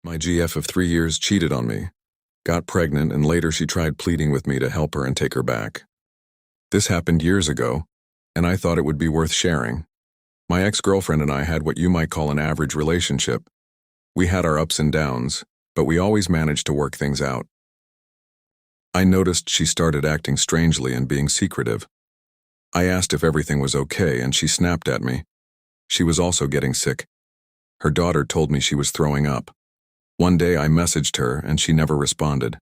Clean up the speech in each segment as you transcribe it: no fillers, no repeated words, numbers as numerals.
My GF of 3 years cheated on me, got pregnant, and later she tried pleading with me to help her and take her back. This happened years ago, and I thought it would be worth sharing. My ex-girlfriend and I had what you might call an average relationship. We had our ups and downs, but we always managed to work things out. I noticed she started acting strangely and being secretive. I asked if everything was okay, and she snapped at me. She was also getting sick. Her daughter told me she was throwing up. One day I messaged her and she never responded.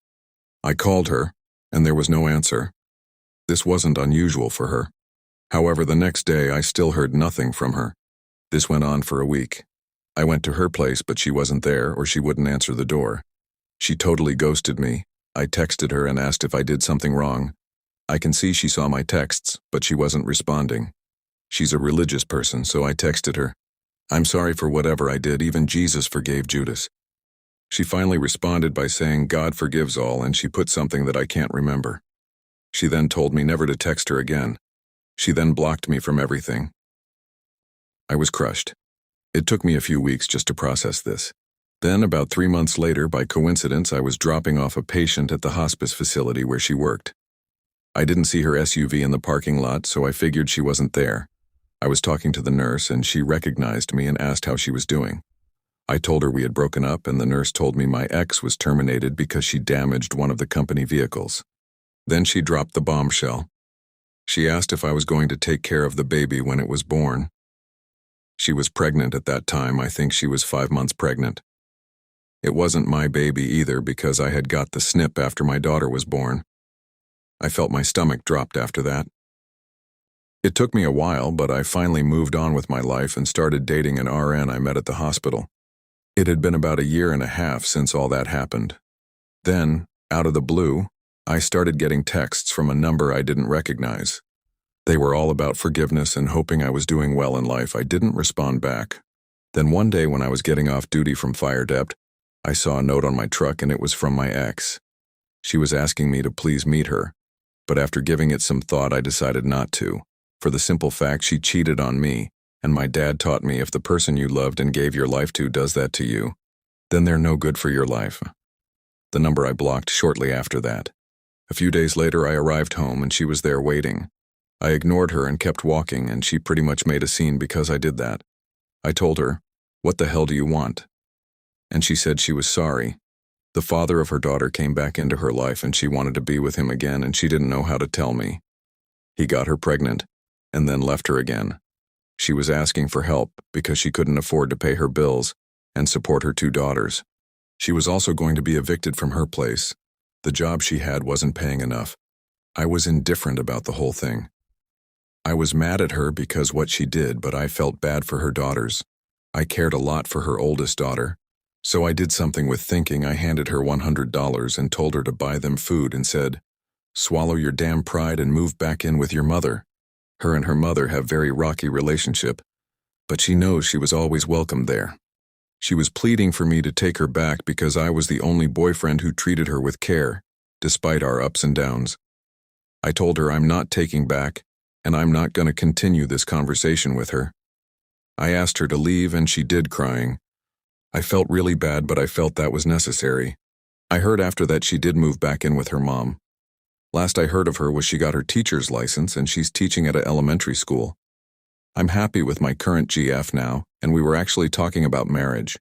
I called her, and there was no answer. This wasn't unusual for her. However, the next day I still heard nothing from her. This went on for a week. I went to her place, but she wasn't there, or she wouldn't answer the door. She totally ghosted me. I texted her and asked if I did something wrong. I can see she saw my texts, but she wasn't responding. She's a religious person, so I texted her, "I'm sorry for whatever I did, even Jesus forgave Judas." She finally responded by saying God forgives all, and she put something that I can't remember. She then told me never to text her again. She then blocked me from everything. I was crushed. It took me a few weeks just to process this. Then, about 3 months later, by coincidence, I was dropping off a patient at the hospice facility where she worked. I didn't see her SUV in the parking lot, so I figured she wasn't there. I was talking to the nurse, and she recognized me and asked how she was doing. I told her we had broken up, and the nurse told me my ex was terminated because she damaged one of the company vehicles. Then she dropped the bombshell. She asked if I was going to take care of the baby when it was born. She was pregnant at that time. I think she was 5 months pregnant. It wasn't my baby either, because I had got the snip after my daughter was born. I felt my stomach dropped after that. It took me a while, but I finally moved on with my life and started dating an RN I met at the hospital. It had been about 1.5 years since all that happened. Then, out of the blue, I started getting texts from a number I didn't recognize. They were all about forgiveness and hoping I was doing well in life. I didn't respond back. Then one day when I was getting off duty from fire dept, I saw a note on my truck, and it was from my ex. She was asking me to please meet her, but after giving it some thought, I decided not to, for the simple fact she cheated on me, and my dad taught me if the person you loved and gave your life to does that to you, then they're no good for your life. The number I blocked shortly after that. A few days later, I arrived home, and she was there waiting. I ignored her and kept walking, and she pretty much made a scene because I did that. I told her, "What the hell do you want?" And she said she was sorry. The father of her daughter came back into her life, and she wanted to be with him again, and she didn't know how to tell me. He got her pregnant, and then left her again. She was asking for help because she couldn't afford to pay her bills and support her 2 daughters. She was also going to be evicted from her place. The job she had wasn't paying enough. I was indifferent about the whole thing. I was mad at her because what she did, but I felt bad for her daughters. I cared a lot for her oldest daughter, so I did something with thinking. I handed her $100 and told her to buy them food and said, "Swallow your damn pride and move back in with your mother." Her and her mother have very rocky relationship, but she knows she was always welcome there. She was pleading for me to take her back because I was the only boyfriend who treated her with care, despite our ups and downs. I told her I'm not taking back, and I'm not going to continue this conversation with her. I asked her to leave, and she did, crying. I felt really bad, but I felt that was necessary. I heard after that she did move back in with her mom. Last I heard of her was she got her teacher's license, and she's teaching at an elementary school. I'm happy with my current GF now, and we were actually talking about marriage.